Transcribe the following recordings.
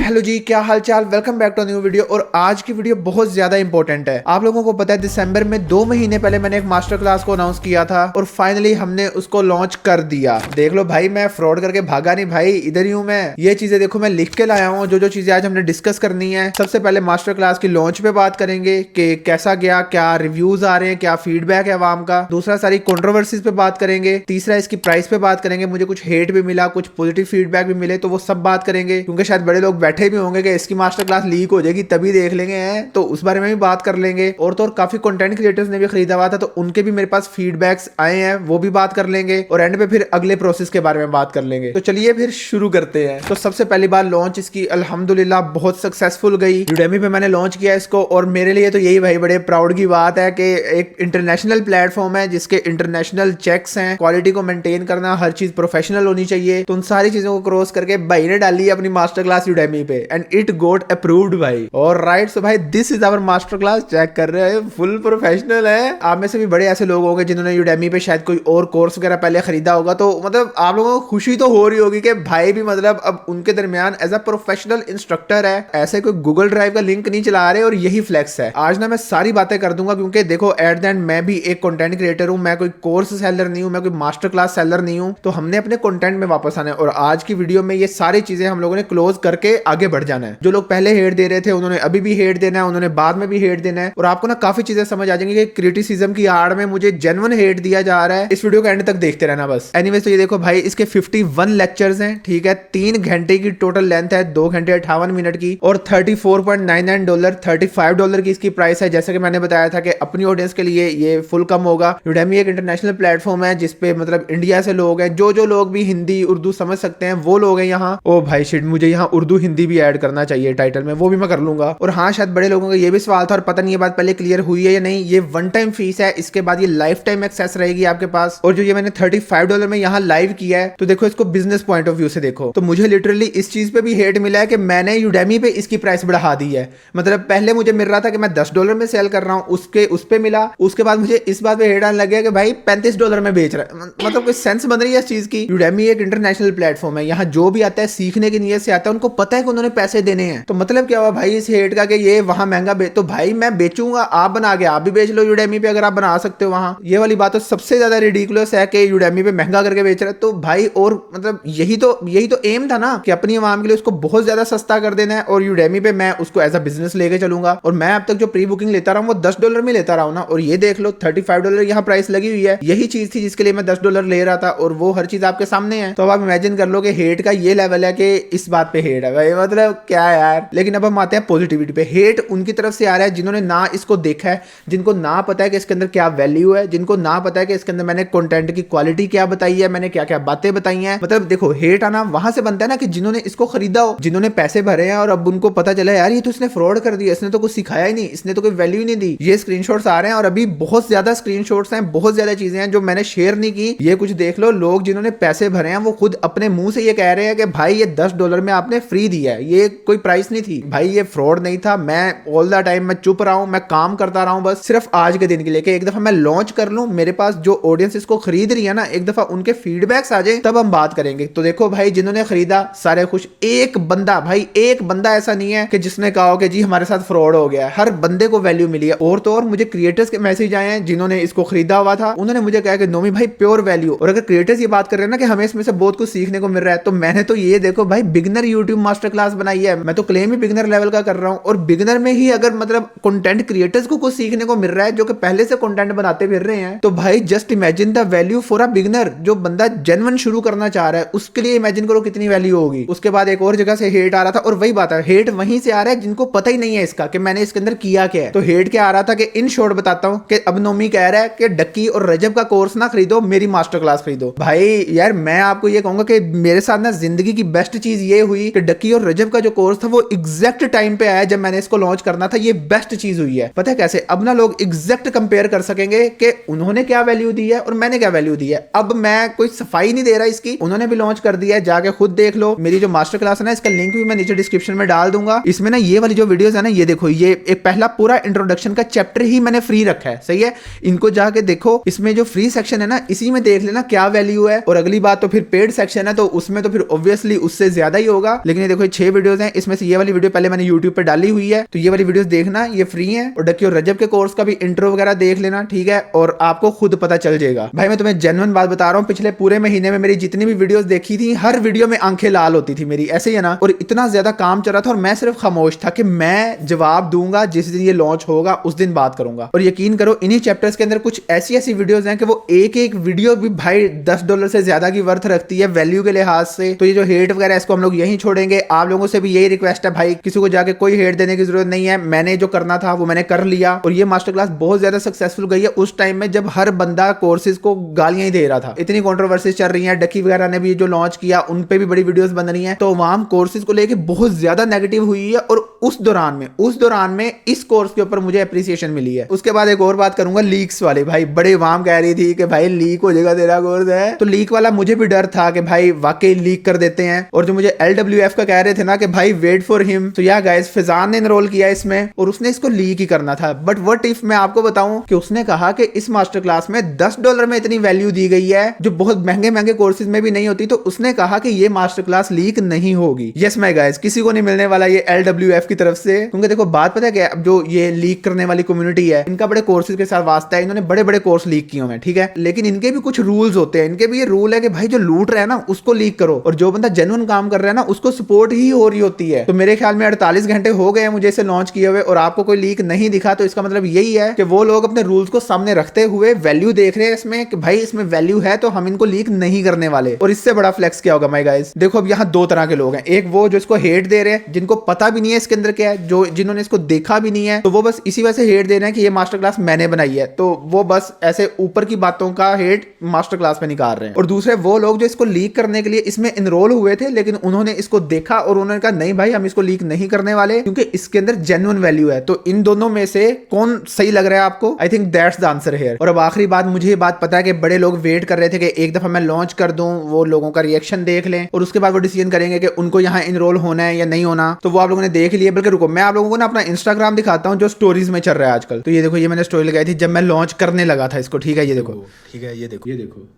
Hello जी, क्या हाल चाल। Welcome back to new video. और आज की वीडियो बहुत ज्यादा इंपॉर्टेंट है। आप लोगों को पता है दिसंबर में 2 महीने पहले मैंने एक मास्टर क्लास को अनाउंस किया था और फाइनली हमने उसको लॉन्च कर दिया। देख लो भाई, मैं फ्रॉड करके भागा नहीं भाई, इधर ही हूं मैं। ये चीजें देखो मैं लिख के लाया हूँ, जो चीजें आज हमने डिस्कस करनी है। सबसे पहले मास्टर क्लास की लॉन्च पे बात करेंगे कि कैसा गया, क्या रिव्यूज आ रहे हैं, क्या फीडबैक है आवाम का। दूसरा सारी कंट्रोवर्सीज पे बात करेंगे। तीसरा इसकी प्राइस पे बात करेंगे। मुझे कुछ हेट भी मिला, कुछ पॉजिटिव फीडबैक भी मिले, तो वो सब बात करेंगे। क्योंकि शायद बड़े लोग बैठे भी होंगे कि इसकी मास्टर क्लास लीक हो जाएगी तभी देख लेंगे हैं, तो उस बारे में भी बात कर लेंगे। और तो और काफी कंटेंट क्रिएटर्स ने भी खरीदा हुआ था, तो उनके भी मेरे पास फीडबैक्स आए हैं, वो भी बात कर लेंगे। और एंड पे फिर अगले प्रोसेस के बारे में बात कर लेंगे। तो चलिए फिर शुरू करते हैं। तो सबसे पहली बार लॉन्च इसकी अल्हम्दुलिल्लाह बहुत सक्सेसफुल गई। यूडेमी पे मैंने लॉन्च किया इसको, और मेरे लिए तो यही भाई बड़े प्राउड की बात है कि एक इंटरनेशनल प्लेटफॉर्म है जिसके इंटरनेशनल चेक्स हैं। क्वालिटी को मेंटेन करना, हर चीज प्रोफेशनल होनी चाहिए। तो उन सारी चीजों को क्रॉस करके भाई ने डाली अपनी मास्टर क्लास यूडेमी पे एंड इट गोट अप्रूव्ड भाई। और राइट, सो भाई this is our master class. Check कर रहे हैं, फुल प्रोफेशनल है। आप में से भी बड़े ऐसे लोग होंगे जिन्होंने यूडेमी पे शायद कोई और कोर्स वगैरह पहले खरीदा होगा, तो मतलब आप लोगों को खुशी तो हो रही होगी कि भाई भी मतलब अब उनके दरमियान एज अ प्रोफेशनल इंस्ट्रक्टर है। ऐसे कोई गूगल ड्राइव का लिंक नहीं चला रहे, और यही फ्लेक्स है। आज ना मैं सारी बातें कर दूंगा, क्योंकि देखो एट द एंड मैं भी एक कंटेंट क्रिएटर हूं। मैं कोई कोर्स सेलर नहीं हूं, मैं कोई मास्टर क्लास सेलर नहीं हूं। तो हमने अपने कंटेंट में वापस आना है, और आज की वीडियो में ये सारी चीजें हम लोगों ने क्लोज करके आगे बढ़ जाना है। जो लोग पहले हेट दे रहे थे उन्होंने अभी भी हेट देना है, उन्होंने बाद में भी हेट देना है। और आपको ना काफी चीजें समझ आ जाएंगी कि क्रिटिसिज्म की आड़ में मुझे जेन्युइन हेट दिया जा रहा है। इस वीडियो को एंड तक देखते रहना बस। एनीवेज, तो ये देखो भाई, इसके 51 लेक्चर्स हैं, ठीक है। 3 घंटे की टोटल लेंथ है, 2 घंटे 58 मिनट की, और $34.99 $35 की इसकी प्राइस है। जैसे कि मैंने बताया था कि अपनी ऑडियंस के लिए ये फुल कम होगा। यूडेमी एक इंटरनेशनल प्लेटफॉर्म है जिसपे मतलब इंडिया से लोग हैं, जो लोग भी हिंदी उर्दू समझ सकते हैं वो लोग हैं यहाँ। ओ भाई शिट, मुझे यहाँ उर्दू हिंदी भी ऐड करना चाहिए टाइटल में, वो भी मैं कर लूंगा। और हाँ, शायद बड़े लोगों का ये भी सवाल था, और पता नहीं ये बात पहले क्लियर हुई है या नहीं। ये वन टाइम फीस है, इसके बाद ये लाइफ टाइम एक्सेस रहेगी आपके पास। और जो ये मैंने $35 में यहाँ लाइव किया है, तो देखो इसको बिजनेस पॉइंट ऑफ व्यू से देखो, तो मुझे लिटरली इस चीज पे भी हेट मिला है कि मैंने यूडेमी पे इसकी प्राइस बढ़ा दी है। मतलब पहले मुझे मिल रहा था कि मैं $10 में सेल कर रहा हूँ, उस पे मिला। उसके बाद मुझे इस बात पे हेट आने लग गया कि भाई $35 में बेच रहा है। मतलब कोई सेंस बन रही है इस चीज की। यूडेमी एक इंटरनेशनल प्लेटफॉर्म है, यहाँ जो भी आता है सीखने की नीयत से आता है, उनको पता है कि उन्होंने पैसे देने हैं। तो मतलब क्या हुआ भाई इस हेट का कि ये वहां महंगा तो भाई मैं बेचूंगा, आप बना के आप भी बेच लो यूडेमी पे, अगर आप बना सकते हो वहां। ये वाली बात तो सबसे ज्यादा रिडिकुलस है कि यूडेमी पे महंगा करके बेच रहा है। तो भाई, और मतलब यही तो एम था ना कि अपनी आवाम के लिए उसको बहुत ज्यादा सस्ता कर देना है, और यूडेमी पे मैं उसको एज अ बिजनेस लेके चलूंगा। और मैं अब तक जो प्री बुकिंग लेता रहा हूं वो $10 में लेता रहा हूं ना, और ये देख लो $35 यहाँ प्राइस लगी हुई है। यही चीज थी जिसके लिए मैं $10 ले रहा था, और वो हर चीज आपके सामने है। तो अब आप इमेजिन कर लो कि हेट का ये लेवल है कि इस बात पे हेट है भाई, मतलब क्या यार। लेकिन अब हम आते हैं पॉजिटिविटी पे। हेट उनकी तरफ से आ रहा है जिन्होंने ना इसको देखा है, जिनको ना पता है कि इसके अंदर क्या वैल्यू है, जिनको ना पता है कि इसके अंदर मैंने कंटेंट की क्वालिटी क्या बताई है, मैंने क्या क्या बातें बताई हैं। मतलब देखो, हेट आना वहां से बनता है ना कि जिन्होंने इसको खरीदा हो, जिन्होंने पैसे भरे हैं, और अब उनको पता चला यार ये तो इसने फ्रॉड कर दिया, इसने तो कुछ सिखाया ही नहीं, इसने तो कोई वैल्यू ही नहीं दी। ये स्क्रीनशॉट्स आ रहे हैं, और अभी बहुत ज्यादा स्क्रीनशॉट्स हैं, बहुत ज्यादा चीजें हैं जो मैंने शेयर नहीं की। ये कुछ देख लो, लोग जिन्होंने पैसे भरे हैं वो खुद अपने मुंह से ये कह रहे हैं कि भाई ये $10 में आपने फ्री दिया है, ये कोई प्राइस नहीं थी भाई, ये फ्रॉड नहीं था। मैं ऑल द टाइम मैं चुप रहा हूं, मैं काम करता रहा हूं बस सिर्फ आज के दिन के लिए कि एक दफा मैं लॉन्च कर लूं, मेरे पास जो ऑडियंस इसको खरीद रही है ना, एक दफा उनके फीडबैक्स आ जाए तब हम बात करेंगे। तो देखो भाई, जिन्होंने खरीदा सारे खुश। एक बंदा ऐसा नहीं है कि जिसने कहा हो कि जी हमारे साथ फ्रॉड हो गया। हर बंदे को वैल्यू मिली है। और तो और मुझे क्रिएटर्स के मैसेज आए हैं जिन्होंने इसको खरीदा हुआ था, उन्होंने मुझे कहा कि नोमी भाई प्योर वैल्यू। और अगर क्रिएटर्स ये बात कर रहे हैं ना कि हमें इसमें से बहुत कुछ सीखने को मिल रहा है, तो मैंने तो ये देखो भाई बिगिनर यूट्यूब मास्टर क्लास बनाई है। मैं तो क्लेम ही बिगिनर लेवल का कर रहा हूं, और बिगिनर में ही अगर मतलब कंटेंट क्रिएटर्स को कुछ सीखने को मिल रहा है जो कि पहले से कंटेंट बनाते फिर रहे हैं, तो भाई just imagine the value for a beginner. जो बंदा जेन्युइन शुरू करना चाह रहा है उसके लिए इमेजिन करो कितनी वैल्यू होगी। उसके बाद एक और जगह से हेट आ रहा था, और वही बात है, हेट वहीं से आ रहा है जिनको पता ही नहीं है इसका कि मैंने इसके अंदर किया क्या है। तो हेट क्या आ रहा था कि इन शॉर्ट बताता हूं कि अब नोमी कह रहा है कि डक्की और रजब का कोर्स ना खरीदो, मेरी मास्टर क्लास खरीदो। भाई यार, मैं आपको ये कहूंगा कि मेरे साथ ना जिंदगी की बेस्ट चीज ये हुई कि डक्की और रजब का जो कोर्स था वो एग्जैक्ट टाइम पे आया जब मैंने इसको लॉन्च करना था। ये बेस्ट चीज हुई है। पता है कैसे? अब ना लोग एग्जैक्ट कंपेयर कर सकेंगे कि उन्होंने क्या वैल्यू दी है और मैंने क्या वैल्यू दी है। अब मैं कोई सफाई नहीं दे रहा इसकी, उन्होंने भी लॉन्च कर दिया है, जाके खुद देख लो। मेरी जो मास्टर क्लास है ना, इसका लिंक भी मैं नीचे डिस्क्रिप्शन में डाल दूंगा। इसमें ना ये वाली जो वीडियोस है ना, ये देखो, ये एक पहला पूरा इंट्रोडक्शन का चैप्टर ही मैंने फ्री रखा है, सही है। इनको जाके देखो, इसमें जो फ्री सेक्शन है ना, इसी में देख लेना क्या वैल्यू है। और अगली बात तो फिर पेड सेक्शन है, तो उसमें तो फिर ऑब्वियसली उससे ज्यादा ही होगा। लेकिन ये देखो 6 वीडियोस हैं, इसमें से ये वाली वीडियो पहले मैंने यूट्यूब पे डाली हुई है, तो ये वाली वीडियोस देखना, ये फ्री है। और डक्की और रजब के कोर्स का भी इंट्रो वगैरह देख लेना, ठीक है, और आपको खुद पता चल जाएगा। भाई मैं तुम्हें जेन्युइन बात बता रहा हूँ, पिछले पूरे महीने में मेरी जितनी भी वीडियोस देखी थी, हर वीडियो में आंखें लाल होती थी मेरी, ऐसे ही है ना। और इतना ज्यादा काम चल रहा था और मैं सिर्फ खामोश था कि मैं जवाब दूंगा जिस दिन ये लॉन्च होगा उस दिन बात करूंगा। और यकीन करो इन्हीं चैप्टर्स के अंदर कुछ ऐसी ऐसी वीडियोस हैं कि वो एक एक वीडियो भी भाई $10 से ज्यादा की वर्थ रखती है वैल्यू के लिहाज से। तो ये जो हेट वगैरह इसको हम लोग यहीं छोड़ेंगे। आप लोगों से भी यही रिक्वेस्ट है भाई, किसी को जाके कोई हेट देने की जरूरत नहीं है। मैंने जो करना था वो मैंने कर लिया और ये मास्टर क्लास बहुत ज्यादा सक्सेसफुल गई है उस टाइम में जब हर बंदा कोर्सेज को गालियां ही दे रहा था। इतनी कंट्रोवर्सीज चल रही हैं, डकी वगैरह ने भी जो लॉन्च किया उन पे भी बड़ी वीडियोस बन रही हैं, तो वहां कोर्सेज को लेके बहुत ज्यादा नेगेटिव हुई है। और उस दौरान में इस कोर्स के ऊपर मुझे एप्रिसिएशन मिली है। उसके बाद एक और बात करूंगा, लीक्स वाले भाई बड़े वाम कह रही थी कि भाई लीक हो जाएगा तेरा कोर्स है, तो लीक वाला मुझे भी डर था कि भाई वाकई लीक कर देते हैं। और जो मुझे LWF का कह रहे थे ना कि भाई वेट फॉर हिम, तो या गाइस फिजान ने एनरोल किया इसमें और उसने इसको लीक ही करना था। बट व्हाट इफ मैं आपको बताऊं कि उसने कहा कि इस मास्टर क्लास में $10 में इतनी वैल्यू दी गई है जो बहुत महंगे महंगे कोर्सेज में भी नहीं होती, तो उसने कहा कि ये मास्टर क्लास लीक नहीं होगी। यस माय गाइस, किसी को नहीं मिलने वाला ये LWF की तरफ से, क्योंकि देखो बात पता है क्या, जो ये लीक करने वाली कम्युनिटी है इनका बड़े कोर्सेज के साथ वास्ता है, इन्होंने बड़े बड़े कोर्स लीक किए हैं, ठीक है, लेकिन इनके भी कुछ रूल्स होते हैं। इनके भी ये रूल है कि भाई जो लूट रहा है ना उसको लीक करो और जो बंदा जेन्युइन काम कर रहा है ना उसको सपोर्ट ही हो रही होती है। तो मेरे ख्याल में 48 घंटे हो गए हैं मुझे इसे लॉन्च किए हुए और आपको कोई लीक नहीं दिखा, तो इसका मतलब यही है कि वो लोग अपने रूल्स को सामने रखते हुए वैल्यू देख रहे हैं इसमें कि भाई इसमें वैल्यू है तो हम इनको लीक नहीं करने वाले। और इससे बड़ा फ्लेक्स क्या होगा माय गाइस, देखो अब यहाँ दो तरह के लोग हैं, एक वो जो इसको हेट दे रहे हैं जिनको पता भी नहीं है इसके अंदर क्या है, जो जिन्होंने इसको देखा भी नहीं है, तो वो बस इसी वजह से हेट दे रहे हैं कि ये मास्टर क्लास मैंने बनाई है, तो वो बस ऐसे ऊपर की बातों का हेट मास्टर क्लास पे निकाल रहे हैं। और दूसरे वो लोग जो इसको लीक करने के लिए इसमें इनरोल हुए थे लेकिन उन्होंने इसको देखा और उन्होंने कहा नहीं भाई हम इसको लीक नहीं करने वाले क्योंकि इसके अंदर जेन्युइन वैल्यू है। तो इन दोनों में से कौन सही लग रहा है आपको? I think that's the answer here. और अब आखिरी बात, मुझे ये बात पता है कि बड़े लोग वेट कर रहे थे कि एक दफा मैं लॉन्च कर दूं, वो लोगों का रिएक्शन देख लें और उसके बाद वो डिसीजन करेंगे कि उनको यहाँ इनरोल होना है या नहीं होना। तो वो आप लोगों ने देख लिया, बल्कि रुको मैं आप लोगों को ना अपना इंस्टाग्राम दिखाता हूँ जो स्टोरीज में चल रहा है आजकल। तो ये देखो, ये मैंने स्टोरी लगाई थी जब मैं लॉन्च करने लगा था इसको, ठीक है, ये देखो, ठीक है, ये देखो, ये देखो,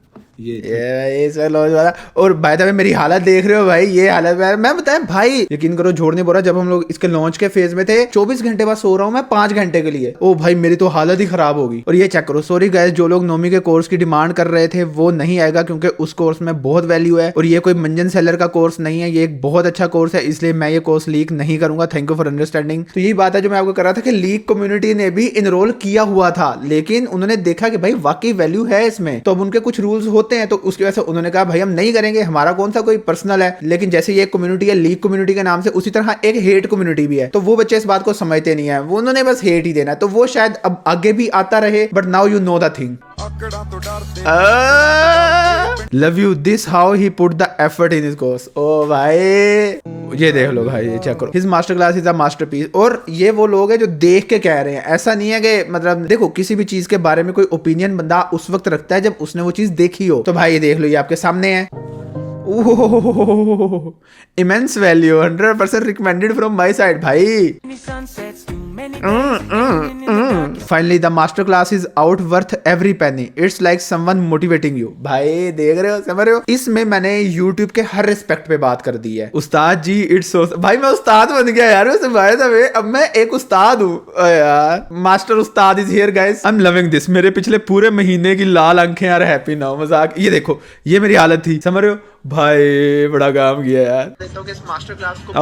ये सर लॉन्च वाला। और भाई तब मेरी हालत देख रहे हो भाई, ये हालत मैं बताया भाई, यकीन करो झूठ नहीं बोल रहा, जब हम लोग इसके लॉन्च के फेज में थे 24 घंटे बाद सो रहा हूँ मैं 5 घंटे के लिए। ओ भाई मेरी तो हालत ही खराब होगी। और ये चेक करो, सॉरी गाइस जो लोग नोमी के कोर्स की डिमांड कर रहे थे वो नहीं आएगा क्योंकि उस कोर्स में बहुत वैल्यू है और ये कोई मंजन सेलर का कोर्स नहीं है, ये एक बहुत अच्छा कोर्स है, इसलिए मैं ये कोर्स लीक नहीं करूंगा। Thank you for understanding. तो यही बात है जो मैं आपको कर रहा था कि लीक कम्युनिटी ने भी इनरोल किया हुआ था लेकिन उन्होंने देखा कि भाई वाकई वैल्यू है इसमें, तो अब उनके कुछ रूल्स होते हैं, तो उसकी वजह से उन्होंने कहा भाई हम नहीं करेंगे, हमारा कौन सा कोई पर्सनल है। लेकिन जैसे ये कम्युनिटी है लीक कम्युनिटी के नाम से, उसी तरह एक हेट कम्युनिटी भी है, तो वो बच्चे इस बात को समझते नहीं है, वो उन्होंने बस हेट ही देना है, तो वो शायद अब आगे भी आता रहे, but now you know the thing. Love you this how he put the effort in his course. ओ भाई ये देख लो भाई, ये चेक करो, his master class is a masterpiece. और ये वो लोग हैं जो देख के कह रहे हैं, ऐसा नहीं है कि मतलब देखो किसी भी चीज के बारे में कोई ओपिनियन बंदा उस वक्त रखता है जब उसने वो चीज देखी हो। तो भाई ये देख लो, ये आपके सामने है, immense value, 100% recommended from my side भाई। Finally the master class is out worth every penny, it's like someone motivating you. भाई देख रहे हो, समझ रहे हो, इसमें मैंने यूट्यूब के हर रिस्पेक्ट पे बात कर दी है। उस्ताद जी इट्स सो, भाई मैं उस्ताद बन गया यार वैसे भाई साहब, अब मैं एक उस्ताद हूँ यार, master Ustad is here guys, I am loving this. मेरे पिछले पूरे महीने की लाल आंखें यार हैप्पी नाउ, मजाक। ये देखो ये मेरी हालत थी, समझ रहे हो भाई, बड़ा काम किया यार। इस मास्टर क्लास को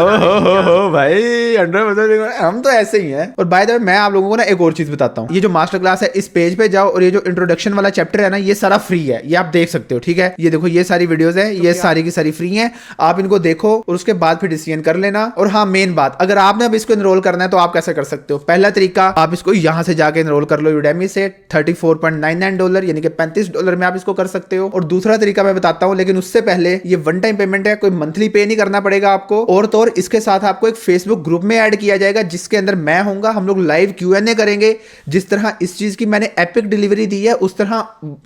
हो भाई 100% हम तो ऐसे ही हैं। और बाय द वे मैं आप लोगों को ना एक और चीज बताता हूँ, ये जो मास्टर क्लास है इस पेज पे जाओ और ये जो इंट्रोडक्शन वाला चैप्टर है ना ये सारा फ्री है, ये आप देख सकते हो, ठीक है। ये देखो ये सारी वीडियोस है, ये सारी की सारी फ्री हैं, आप इनको देखो और उसके बाद फिर डिसीजन कर लेना। और हाँ मेन बात, अगर आपने अब इसको एनरोल करना है तो आप कैसे कर सकते हो? पहला तरीका, आप इसको यहाँ से जाके एनरोल कर लो यूडेमी से, $34.99 यानी कि $35 में आप इसको कर सकते हो। और दूसरा तरीका मैं बताता हूँ, लेकिन उससे पहले ये वन टाइम पेमेंट है, कोई मंथली पे नहीं करना पड़ेगा आपको। और तो और इसके साथ आपको एक फेसबुक ग्रुप में ऐड किया जाएगा जिसके अंदर मैं हूंगा, होगा, हम लोग लाइव Q&A करेंगे। जिस तरह इस चीज की मैंने एपिक डिलीवरी दी है उस तरह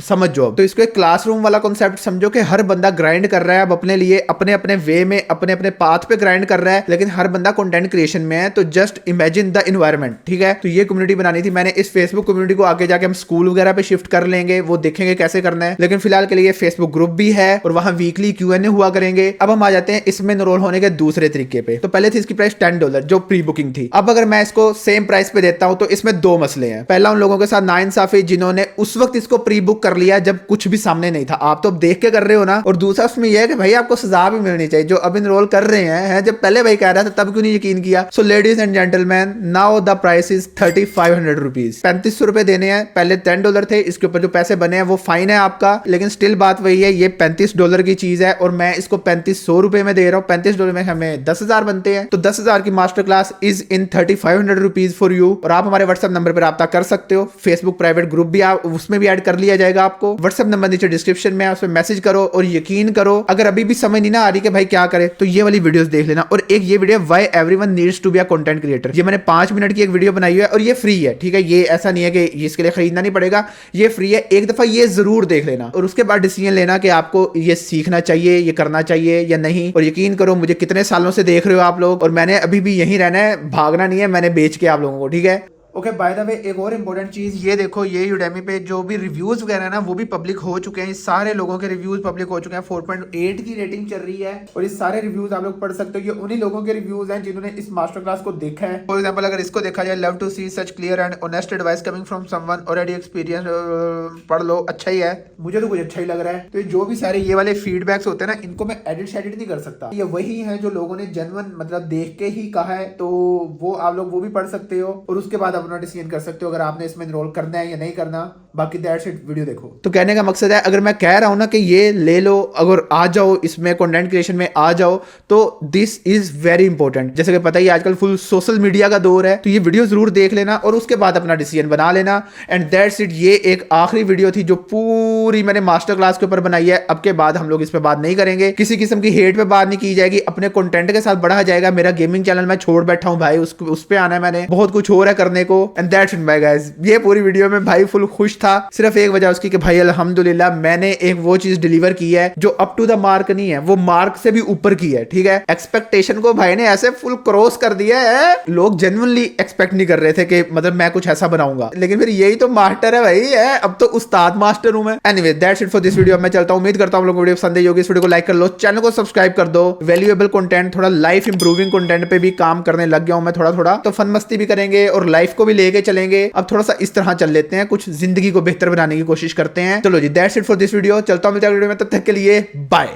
समझ जाओ। तो इसको एक क्लासरूम वाला कॉन्सेप्ट समझो कि हर बंदा ग्राइंड कर रहा है अब अपने लिए, अपने अपने वे में, अपने अपने पाथ पे ग्राइंड कर रहा है, लेकिन हर बंदा कंटेंट क्रिएशन में है। तो जस्ट इमेजिन द एनवायरनमेंट, ठीक है। तो ये कम्युनिटी बनानी थी मैंने। इस फेसबुक कम्युनिटी को आगे जाके हम स्कूल वगैरह पे शिफ्ट कर लेंगे, वो देखेंगे कैसे करना है, लेकिन फिलहाल के लिए फेसबुक ग्रुप भी है और वहां वीकली Q&A हुआ करेंगे। अब हम आ जाते हैं इसमें एनरोल होने के दूसरे तरीके पे। तो पहले थी इसकी प्राइस $10 जो प्री बुकिंग थी। अब अगर मैं इसको सेम प्राइस पे देता हूं तो इसमें दो मसले हैं। पहला उन लोगों के साथ नाइंसाफी जिन्होंने उस वक्त इसको प्री बुक कर लिया जब कुछ भी सामने नहीं था, आप तो अब देख के कर रहे हो ना। और दूसरा उसमें यह है कि भाई आपको सजा भी मिलनी चाहिए जो अब इनरोल कर रहे हैं। जब पहले भाई कह रहा था तब क्यों नहीं यकीन किया। So ladies and gentleman, now the price is 3500 rupees, 3500 रुपए देने हैं। पहले $10 थे, इसके ऊपर जो पैसे बने हैं वो फाइन है आपका, लेकिन स्टिल बात वही है, ये $35 की चीज है और मैं इसको $3500 रुपए में दे रहा हूँ। $35 में हमें 10,000 बनते हैं। तो 10,000 की master class is in 3500 rupees for you. और आप हमारे व्हाट्सएप नंबर पर रब्ता कर सकते हो। फेसबुक प्राइवेट ग्रुप भी आप उसमें भी ऐड कर लिया जाएगा आपको। व्हाट्सएप नंबर नीचे डिस्क्रिप्शन में, उसमें मैसेज करो। और यकीन करो, अगर अभी भी समझ नहीं ना आ रही कि भाई क्या करे, तो ये वाली वीडियोस देख लेना। और एक ये video why everyone needs to be a content creator, ये मैंने 5 मिनट की एक वीडियो बनाई है और ये फ्री है, ठीक है। ये ऐसा नहीं है कि इसके लिए खरीदना नहीं पड़ेगा, ये फ्री है। एक दफा ये जरूर देख लेना और उसके बाद डिसीजन लेना कि आपको ये सीखना चाहिए, ये करना चाहिए या नहीं। और यकीन करो, मुझे कितने सालों से देख रहे हो आप लोग और मैंने अभी भी यहीं रहना है, भागना नहीं है मैंने बेच के आप लोगों को, ठीक है। ओके, बाय द वे एक और इम्पोर्टेंट चीज ये देखो, ये यूडेमी पे जो भी रिव्यूज वगैरह है ना वो भी पब्लिक हो चुके हैं। इस सारे लोगों के रिव्यूज पब्लिक हो चुके हैं। 4.8 की रेटिंग चल रही है और इस सारे रिव्यूज आप लोग पढ़ सकते हो। ये उन्हीं लोगों के रिव्यूज हैं जिन्होंने इस मास्टर क्लास को देखा है। फॉर एग्जांपल अगर इसको देखा जाए, love to see such clear and honest advice coming from someone already experience, पढ़ लो, अच्छा ही है, मुझे तो कुछ अच्छा ही लग रहा है। तो जो भी सारे ये वाले फीडबैक्स होते हैं ना, इनको मैं एडिट शेडिट नहीं कर सकता। ये वही है जो लोगों ने जेन्युइन मतलब देख के ही कहा है, तो वो आप लोग वो भी पढ़ सकते हो और उसके बाद अपना डिसीजन कर सकते हो अगर आपने इसमें एनरोल करना है या नहीं करना। बाकी दैट्स इट, वीडियो देखो। तो कहने का मकसद है, अगर मैं कह रहा हूं ना कि ये ले लो, अगर आ जाओ इसमें कंटेंट क्रिएशन में आ जाओ, तो दिस इज वेरी इंपॉर्टेंट। जैसे कि पता ही आजकल फुल सोशल मीडिया का दौर है, तो ये वीडियो जरूर देख लेना और उसके बाद अपना डिसीजन बना लेना। एंड दैट्स इट, ये एक आखिरी वीडियो थी जो पूरी मैंने मास्टर क्लास के ऊपर बनाई है। अब के बाद हम लोग इस पे बात नहीं करेंगे, किसी किस्म की हेट पे बात नहीं की जाएगी, अपने कंटेंट के साथ बढ़ा जाएगा। मेरा गेमिंग चैनल मैं छोड़ बैठा हूं भाई, उस पे आना है मैंने, बहुत कुछ और है करने को। And that's it by guys. ये पूरी वीडियो में भाई फुल खुश था, सिर्फ एक वजह उसकी कि भाई अल्हम्दुलिल्लाह मैंने एक वो चीज डिलीवर की है जो अप टू द मार्क नहीं है, वो मार्क से भी ऊपर की है, ठीक है। एक्सपेक्टेशन को भाई ने ऐसे फुल क्रॉस कर दिया है, लोग जेन्युइनली एक्सपेक्ट नहीं कर रहे थे कि मतलब मैं कुछ ऐसा बनाऊंगा, लेकिन फिर यही तो मास्टर है भाई है, अब तो उस्ताद मास्टर हूं मैं। Anyway that's it for this video. मैं चलता हूं, उम्मीद करता हूं लोगों को वीडियो पसंद आई होगी। इस वीडियो को लाइक कर लो, चैनल को सब्सक्राइब कर दो। वैल्यूएबल कंटेंट, थोड़ा लाइफ इंप्रूविंग कंटेंट पे भी काम करने लग गया हूं मैं थोड़ा थोड़ा, तो फन मस्ती भी करेंगे और लाइफ को भी लेके चलेंगे। अब थोड़ा सा इस तरह चल लेते हैं, कुछ जिंदगी को बेहतर बनाने की कोशिश करते हैं। चलो जी, that's it for this video. चलता हूं मिलते हैं वीडियो में, तब तक के लिए बाय।